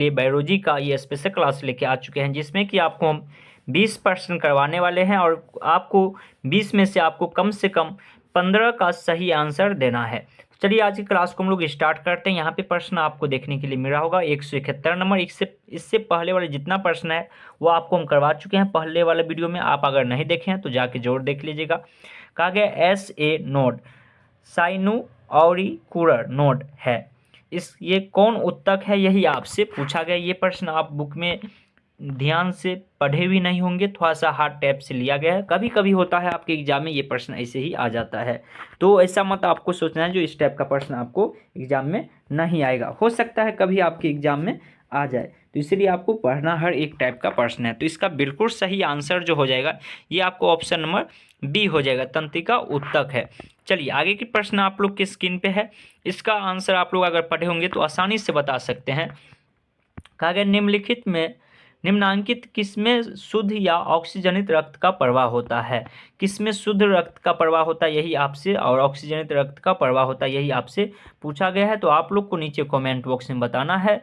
ये बायोलॉजी का ये स्पेशल क्लास लेके आ चुके हैं, जिसमें कि आपको हम 20 प्रश्न करवाने वाले हैं और आपको 20 में से आपको कम से कम 15 का सही आंसर देना है। चलिए आज की क्लास को हम लोग स्टार्ट करते हैं। यहाँ पे प्रश्न आपको देखने के लिए मिल रहा होगा 171 नंबर। इससे पहले वाले जितना प्रश्न है वो आपको हम करवा चुके हैं पहले वाले वीडियो में। आप अगर नहीं देखे हैं तो जाके जरूर देख लीजिएगा। कहा गया SA नोड साइनोऑरिकुलर नोड है, ये कौन उत्तक है, यही आपसे पूछा गया। ये प्रश्न आप बुक में ध्यान से पढ़े भी नहीं होंगे, थोड़ा सा हार्ड टाइप से लिया गया है। कभी कभी होता है आपके एग्जाम में ये प्रश्न ऐसे ही आ जाता है, तो ऐसा मत आपको सोचना है जो इस टाइप का प्रश्न आपको एग्जाम में नहीं आएगा। हो सकता है कभी आपके एग्जाम में आ जाए, तो इसलिए आपको पढ़ना हर एक टाइप का प्रश्न है। तो इसका बिल्कुल सही आंसर जो हो जाएगा ये आपको ऑप्शन नंबर बी हो जाएगा, तंत्रिका उत्तक है। चलिए आगे की प्रश्न आप लोग की स्क्रीन पे है। इसका आंसर आप लोग अगर पढ़े होंगे तो आसानी से बता सकते हैं। कहा गया निम्नांकित किसमें शुद्ध या ऑक्सीजनित रक्त का प्रवाह होता है। किसमें शुद्ध रक्त का प्रवाह होता है यही आपसे, और ऑक्सीजनित रक्त का प्रवाह होता है यही आपसे पूछा गया है। तो आप लोग को नीचे कमेंट बॉक्स में बताना है।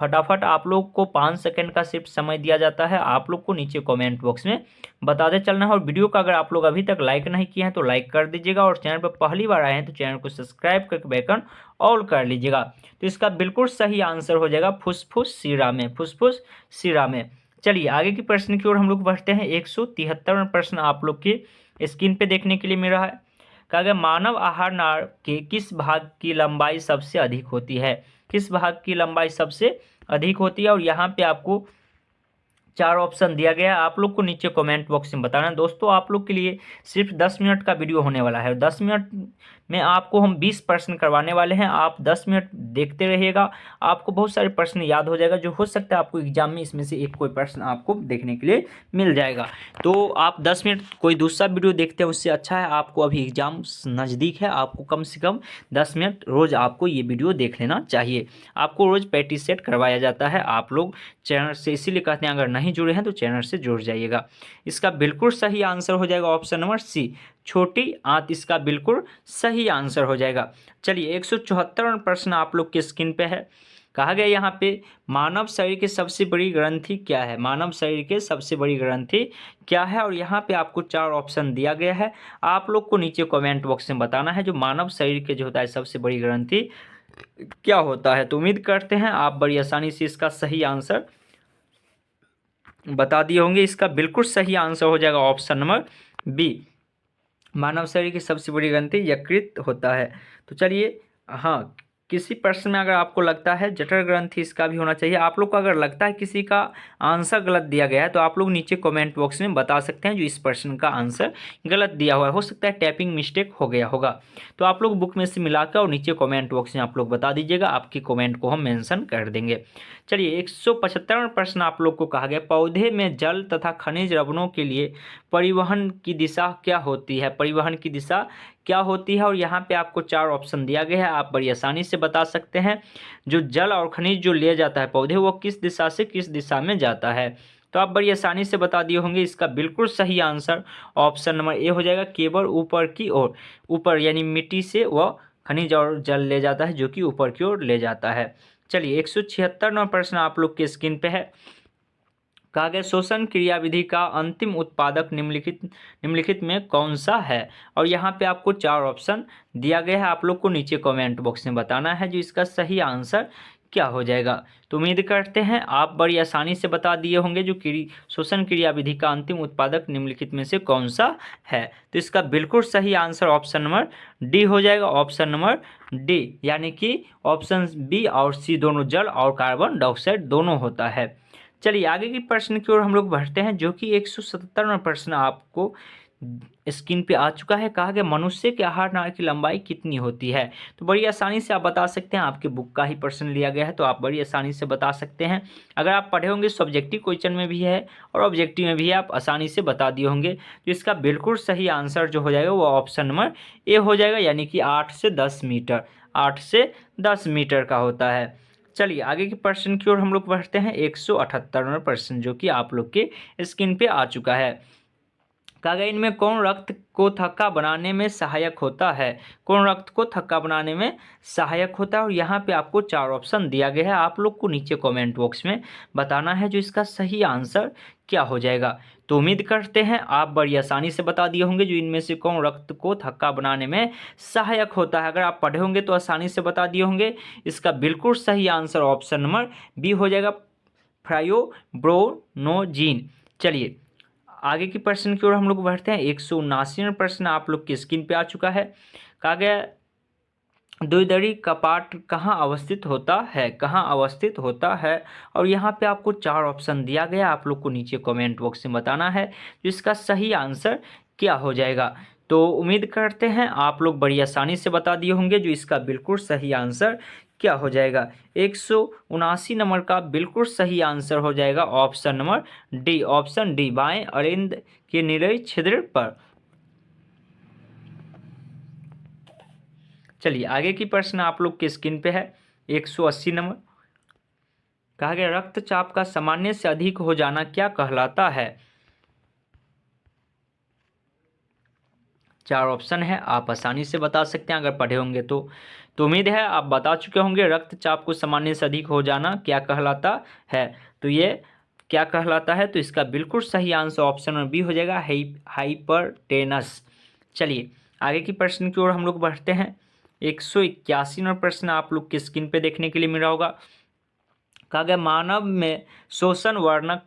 फटाफट आप लोग को 5 सेकंड का सिर्फ समय दिया जाता है, आप लोग को नीचे कमेंट बॉक्स में बताते चलना है। और वीडियो का अगर आप लोग अभी तक लाइक नहीं किए हैं तो लाइक कर दीजिएगा, और चैनल पर पहली बार आए हैं तो चैनल को सब्सक्राइब करके बेल ऑल कर लीजिएगा। तो इसका बिल्कुल सही आंसर हो जाएगा फुसफुस शिरा में, फुसफुस शिरा में। चलिए आगे की प्रश्न की ओर हम लोग बढ़ते हैं। 173वां प्रश्न आप लोग की स्क्रीन पे देखने के लिए मिल रहा है। कहा गया मानव आहार नाड़ के किस भाग की लंबाई सबसे अधिक होती है। किस भाग की लंबाई सबसे अधिक होती है, और यहाँ पे आपको 4 ऑप्शन दिया गया है। आप लोग को नीचे कमेंट बॉक्स में बताना है। दोस्तों आप लोग के लिए सिर्फ 10 मिनट का वीडियो होने वाला है, 10 मिनट में आपको हम 20 प्रश्न करवाने वाले हैं। आप 10 मिनट देखते रहिएगा, आपको बहुत सारे प्रश्न याद हो जाएगा, जो हो सकता है आपको एग्जाम में इसमें से एक कोई प्रश्न आपको देखने के लिए मिल जाएगा। तो आप 10 मिनट कोई दूसरा वीडियो देखते हैं उससे अच्छा है आपको अभी एग्जाम नज़दीक है, आपको कम से कम 10 मिनट रोज़ आपको ये वीडियो देख लेना चाहिए। आपको रोज़ प्रैक्टिस सेट करवाया जाता है। आप लोग चैनल से इसीलिए कहते हैं अगर नहीं जुड़े हैं तो चैनल से जुड़ जाइएगा। इसका बिल्कुल सही आंसर हो जाएगा ऑप्शन नंबर सी, छोटी आंत इसका बिल्कुल सही आंसर हो जाएगा। चलिए 174वां प्रश्न आप लोग की स्क्रीन पे है। कहा गया यहाँ पे मानव शरीर की सबसे बड़ी ग्रंथि क्या है। मानव शरीर के सबसे बड़ी ग्रंथि क्या है, और यहाँ पे आपको 4 ऑप्शन दिया गया है। आप लोग को नीचे कमेंट बॉक्स में बताना है जो मानव शरीर के जो होता है सबसे बड़ी ग्रंथि क्या होता है। तो उम्मीद करते हैं आप बड़ी आसानी से इसका सही आंसर बता दिए होंगे। इसका बिल्कुल सही आंसर हो जाएगा ऑप्शन नंबर बी, मानव शरीर की सबसे बड़ी ग्रंथि यकृत होता है। तो चलिए हाँ, किसी प्रश्न में अगर आपको लगता है जठर ग्रंथि इसका भी होना चाहिए, आप लोग को अगर लगता है किसी का आंसर गलत दिया गया है तो आप लोग नीचे कमेंट बॉक्स में बता सकते हैं जो इस प्रश्न का आंसर गलत दिया हुआ है। हो सकता है टाइपिंग मिस्टेक हो गया होगा, तो आप लोग बुक में से मिलाकर और नीचे कमेंट बॉक्स में आप लोग बता दीजिएगा, आपकी कमेंट को हम मेंशन कर देंगे। चलिए 175वां प्रश्न आप लोग को कहा गया पौधे में जल तथा खनिज लवणों के लिए परिवहन की दिशा क्या होती है। परिवहन की दिशा क्या होती है, और यहाँ पे आपको 4 ऑप्शन दिया गया है। आप बड़ी आसानी से बता सकते हैं जो जल और खनिज जो ले जाता है पौधे वो किस दिशा से किस दिशा में जाता है। तो आप बड़ी आसानी से बता दिए होंगे। इसका बिल्कुल सही आंसर ऑप्शन नंबर ए हो जाएगा, केवल ऊपर की ओर, ऊपर यानी मिट्टी से वह खनिज और जल ले जाता है जो कि ऊपर की ओर ले जाता है। चलिए 176वां प्रश्न आप लोग के स्क्रीन पे है। कहा गया शोषण क्रियाविधि का अंतिम उत्पादक निम्नलिखित में कौन सा है, और यहाँ पे आपको 4 ऑप्शन दिया गया है। आप लोग को नीचे कमेंट बॉक्स में बताना है जो इसका सही आंसर क्या हो जाएगा। तो उम्मीद करते हैं आप बड़ी आसानी से बता दिए होंगे जो शोषण क्रियाविधि का अंतिम उत्पादक निम्नलिखित में से कौन सा है। तो इसका बिल्कुल सही आंसर ऑप्शन नंबर डी हो जाएगा, ऑप्शन नंबर डी, यानी कि ऑप्शन बी और सी दोनों जल और कार्बन डाइऑक्साइड दोनों होता है। चलिए आगे की प्रश्न की ओर हम लोग बढ़ते हैं जो कि 177वां प्रश्न आपको स्क्रीन पे आ चुका है। कहा गया मनुष्य के आहार नाड़ की लंबाई कितनी होती है। तो बड़ी आसानी से आप बता सकते हैं, आपके बुक का ही प्रश्न लिया गया है तो आप बड़ी आसानी से बता सकते हैं। अगर आप पढ़े होंगे सब्जेक्टिव क्वेश्चन में भी है और ऑब्जेक्टिव में भी है, आप आसानी से बता दिए होंगे। तो इसका बिल्कुल सही आंसर जो हो जाएगा वो ऑप्शन नंबर ए हो जाएगा, यानी कि 8 से 10 मीटर, 8 से 10 मीटर का होता है। चलिए आगे के प्रश्न की ओर हम लोग बढ़ते हैं। 178वां प्रश्न जो कि आप लोग के स्क्रीन पे आ चुका है। कहा गया इनमें कौन रक्त को थक्का बनाने में सहायक होता है, कौन रक्त को थक्का बनाने में सहायक होता है। और यहाँ पे आपको 4 ऑप्शन दिया गया है, आप लोग को नीचे कमेंट बॉक्स में बताना है जो इसका सही आंसर क्या हो जाएगा। तो उम्मीद करते हैं आप बड़ी आसानी से बता दिए होंगे जो इनमें से कौन रक्त को थक्का बनाने में सहायक होता है। अगर आप पढ़े होंगे तो आसानी से बता दिए होंगे। इसका बिल्कुल सही आंसर ऑप्शन नंबर बी हो जाएगा, फाइब्रोनोजिन। चलिए आगे की प्रश्न की ओर हम लोग बढ़ते हैं। 179वां प्रश्न आप लोग की स्क्रीन पे आ चुका है। कहा गया द्विदड़ी कपाट कहाँ अवस्थित होता है, कहाँ अवस्थित होता है। और यहाँ पे आपको 4 ऑप्शन दिया गया, आप लोग को नीचे कमेंट बॉक्स में बताना है जो इसका सही आंसर क्या हो जाएगा। तो उम्मीद करते हैं आप लोग बड़ी आसानी से बता दिए होंगे जो इसका बिल्कुल सही आंसर क्या हो जाएगा। 179 नंबर का बिल्कुल सही आंसर हो जाएगा option number D, option D, बाएं अरिंद के निरय छिद्र पर। चलिए आगे की प्रश्न आप लोग के स्क्रीन पे है। 180 नंबर कहा गया रक्तचाप का सामान्य से अधिक हो जाना क्या कहलाता है। 4 ऑप्शन है, आप आसानी से बता सकते हैं अगर पढ़े होंगे तो। उम्मीद है आप बता चुके होंगे रक्तचाप को सामान्य से अधिक हो जाना क्या कहलाता है। तो ये क्या कहलाता है, तो इसका बिल्कुल सही आंसर ऑप्शन नंबर बी हो जाएगा, हाइपरटेनस। चलिए आगे की प्रश्न की ओर हम लोग बढ़ते हैं। 181 नंबर प्रश्न आप लोग की स्क्रीन पे देखने के लिए मिल रहा होगा। कहा गया मानव में शोषण वर्णक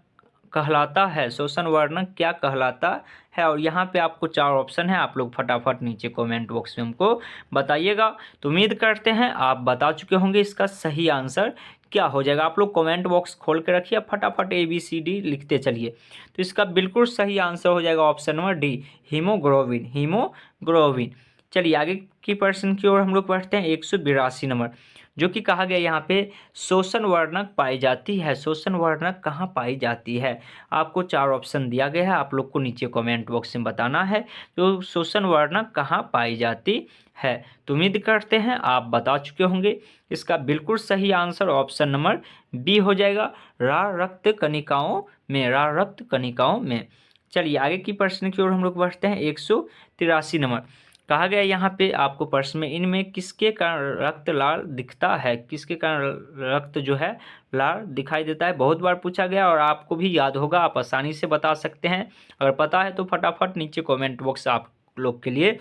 कहलाता है, शोषण वर्णक क्या कहलाता है। और यहाँ पे आपको 4 ऑप्शन है, आप लोग फटाफट नीचे कमेंट बॉक्स में हमको बताइएगा। तो उम्मीद करते हैं आप बता चुके होंगे इसका सही आंसर क्या हो जाएगा। आप लोग कमेंट बॉक्स खोल के रखिए, फटाफट ABCD लिखते चलिए। तो इसका बिल्कुल सही आंसर हो जाएगा option number D, haemoglobin, haemoglobin. चलिए आगे की प्रश्न की ओर हम लोग बढ़ते हैं। 182 नंबर जो कि कहा गया यहाँ पे शोषण वर्णक पाई जाती है, शोषण वर्णक कहाँ पाई जाती है। आपको 4 ऑप्शन दिया गया है, आप लोग को नीचे कमेंट बॉक्स में बताना है जो शोषण वर्णक कहाँ पाई जाती है। तो उम्मीद करते हैं आप बता चुके होंगे। इसका बिल्कुल सही आंसर ऑप्शन नंबर बी हो जाएगा, लाल रक्त कणिकाओं में, लाल रक्त कणिकाओं में। चलिए आगे की प्रश्न की ओर हम लोग बढ़ते हैं। 183 नंबर कहा गया यहाँ पे आपको प्रश्न में इनमें किसके कारण रक्त लाल दिखता है, किसके कारण रक्त जो है लाल दिखाई देता है। बहुत बार पूछा गया और आपको भी याद होगा, आप आसानी से बता सकते हैं। अगर पता है तो फटाफट नीचे कमेंट बॉक्स आप लोग के लिए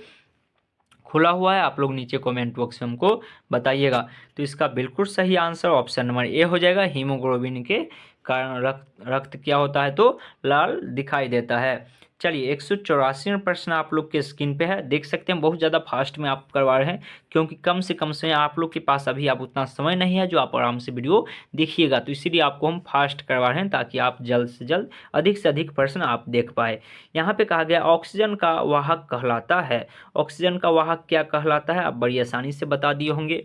खुला हुआ है, आप लोग नीचे कमेंट बॉक्स में हमको बताइएगा। तो इसका बिल्कुल सही आंसर ऑप्शन नंबर ए हो जाएगा, हीमोग्लोबिन के कारण रक्त क्या होता है तो लाल दिखाई देता है। चलिए 184 प्रश्न आप लोग के स्क्रीन पे है, देख सकते हैं बहुत ज़्यादा फास्ट में आप करवा रहे हैं क्योंकि कम से कम समय आप लोग के पास अभी आप उतना समय नहीं है जो आप आराम से वीडियो देखिएगा। तो इसीलिए आपको हम फास्ट करवा रहे हैं ताकि आप जल्द से जल्द अधिक से अधिक प्रश्न आप देख पाए। यहाँ पे कहा गया ऑक्सीजन का वाहक कहलाता है, ऑक्सीजन का वाहक क्या कहलाता है, आप बड़ी आसानी से बता दिए होंगे।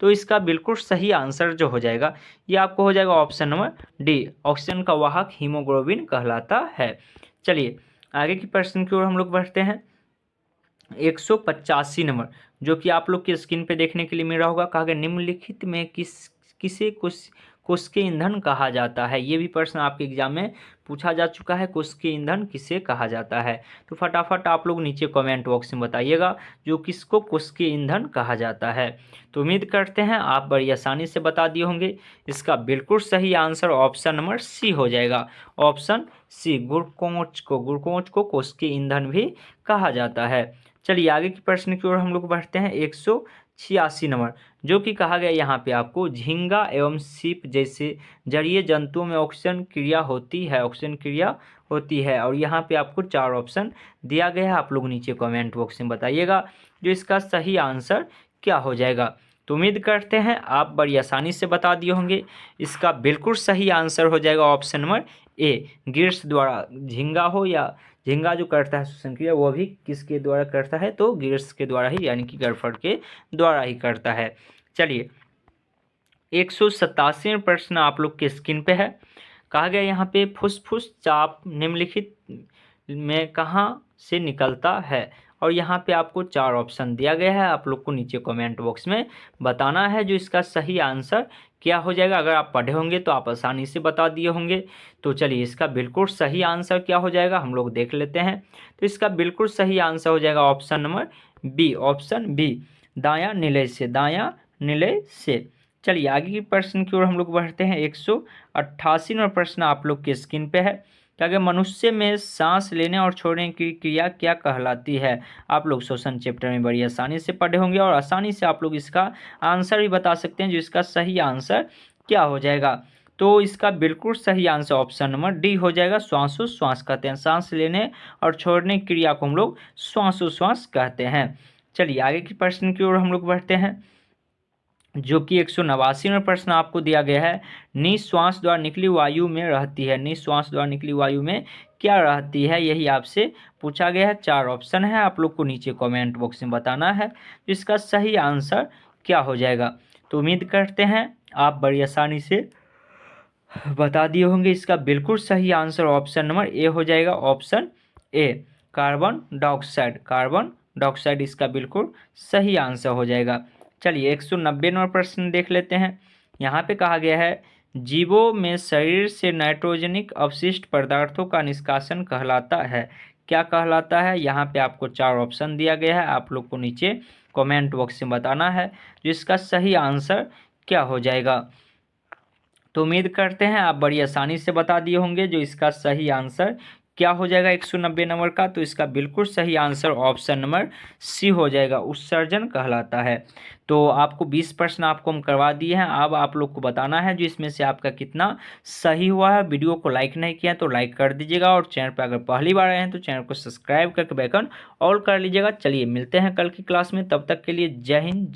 तो इसका बिल्कुल सही आंसर जो हो जाएगा ये आपको हो जाएगा ऑप्शन नंबर डी, ऑक्सीजन का वाहक हीमोग्लोबिन कहलाता है। चलिए आगे की प्रश्न की ओर हम लोग बढ़ते हैं। 185 नंबर जो कि आप लोग की स्क्रीन पे देखने के लिए मिल रहा होगा। कहा गया निम्नलिखित में किसे कुशके ईंधन कहा जाता है। ये भी प्रश्न आपके एग्जाम में पूछा जा चुका है, कुशके ईंधन किसे कहा जाता है। तो फटाफट आप लोग नीचे कमेंट बॉक्स में बताइएगा जो किसको कुशके ईंधन कहा जाता है। तो उम्मीद करते हैं आप बड़ी आसानी से बता दिए होंगे। इसका बिल्कुल सही आंसर ऑप्शन नंबर सी हो जाएगा, ऑप्शन सी, गुड़कोच को कुशके ईंधन भी कहा जाता है। चलिए आगे की प्रश्न की ओर हम लोग बढ़ते हैं। 186 नंबर जो कि कहा गया यहाँ पे आपको झींगा एवं सीप जैसे जलीय जंतुओं में ऑक्सीजन क्रिया होती है, ऑक्सीजन क्रिया होती है। और यहाँ पे आपको 4 ऑप्शन दिया गया है, आप लोग नीचे कमेंट बॉक्स में बताइएगा जो इसका सही आंसर क्या हो जाएगा। तो उम्मीद करते हैं आप बड़ी आसानी से बता दिए होंगे। इसका बिल्कुल सही आंसर हो जाएगा ऑप्शन नंबर ए, गिर्स द्वारा। झींगा हो या झींगा जो करता है श्वसन क्रिया वो भी किसके द्वारा करता है तो गिर्स के द्वारा ही, यानी कि गड़फड़ के द्वारा ही करता है। चलिए 187 प्रश्न आप लोग के स्क्रीन पे है। कहा गया यहाँ पे फुसफुस चाप निम्नलिखित में कहाँ से निकलता है। और यहाँ पे आपको 4 ऑप्शन दिया गया है, आप लोग को नीचे कमेंट बॉक्स में बताना है जो इसका सही आंसर क्या हो जाएगा? अगर आप पढ़े होंगे तो आप आसानी से बता दिए होंगे। तो चलिए इसका बिल्कुल सही आंसर क्या हो जाएगा हम लोग देख लेते हैं। तो इसका बिल्कुल सही आंसर हो जाएगा option number B, option B, दायां निलय से, दायां निलय से। चलिए आगे के प्रश्न की ओर हम लोग बढ़ते हैं। 188वां प्रश्न आप लोग की स्क्रीन पे है। क्या कि मनुष्य में सांस लेने और छोड़ने की क्रिया क्या कहलाती है? आप लोग श्वसन चैप्टर में बड़ी आसानी से पढ़े होंगे और आसानी से आप लोग इसका आंसर भी बता सकते हैं, जो इसका सही आंसर क्या हो जाएगा। तो इसका बिल्कुल सही आंसर ऑप्शन नंबर डी हो जाएगा, श्वासोश्वास कहते हैं। सांस लेने और छोड़ने की क्रिया को हम लोग श्वासोश्वास कहते हैं। चलिए आगे के प्रश्न की ओर हम लोग बढ़ते हैं, जो कि 189वां प्रश्न आपको दिया गया है। निश्वास द्वारा निकली वायु में रहती है, निश्वास द्वारा निकली वायु में क्या रहती है, यही आपसे पूछा गया है। 4 ऑप्शन है, आप लोग को नीचे कमेंट बॉक्स में बताना है इसका सही आंसर क्या हो जाएगा। तो उम्मीद करते हैं आप बड़ी आसानी से बता दिए होंगे। इसका बिल्कुल सही आंसर ऑप्शन नंबर ए हो जाएगा, option A, carbon dioxide, carbon dioxide इसका बिल्कुल सही आंसर हो जाएगा। चलिए 190वां प्रश्न देख लेते हैं। यहाँ पे कहा गया है जीवों में शरीर से नाइट्रोजनिक अवशिष्ट पदार्थों का निष्कासन कहलाता है, क्या कहलाता है? यहाँ पे आपको 4 ऑप्शन दिया गया है, आप लोग को नीचे कमेंट बॉक्स में बताना है जिसका सही आंसर क्या हो जाएगा। तो उम्मीद करते हैं आप बड़ी आसानी से बता दिए होंगे जो इसका सही आंसर क्या हो जाएगा 190 नंबर का। तो इसका बिल्कुल सही आंसर ऑप्शन नंबर सी हो जाएगा, उत्सर्जन कहलाता है। तो आपको 20 प्रश्न आपको हम करवा दिए हैं, अब आप लोग को बताना है जो इसमें से आपका कितना सही हुआ है। वीडियो को लाइक नहीं किया तो लाइक कर दीजिएगा और चैनल पर अगर पहली बार आए हैं तो चैनल को सब्सक्राइब करके बेल आइकन ऑल कर लीजिएगा। चलिए मिलते हैं कल की क्लास में, तब तक के लिए जय हिंद।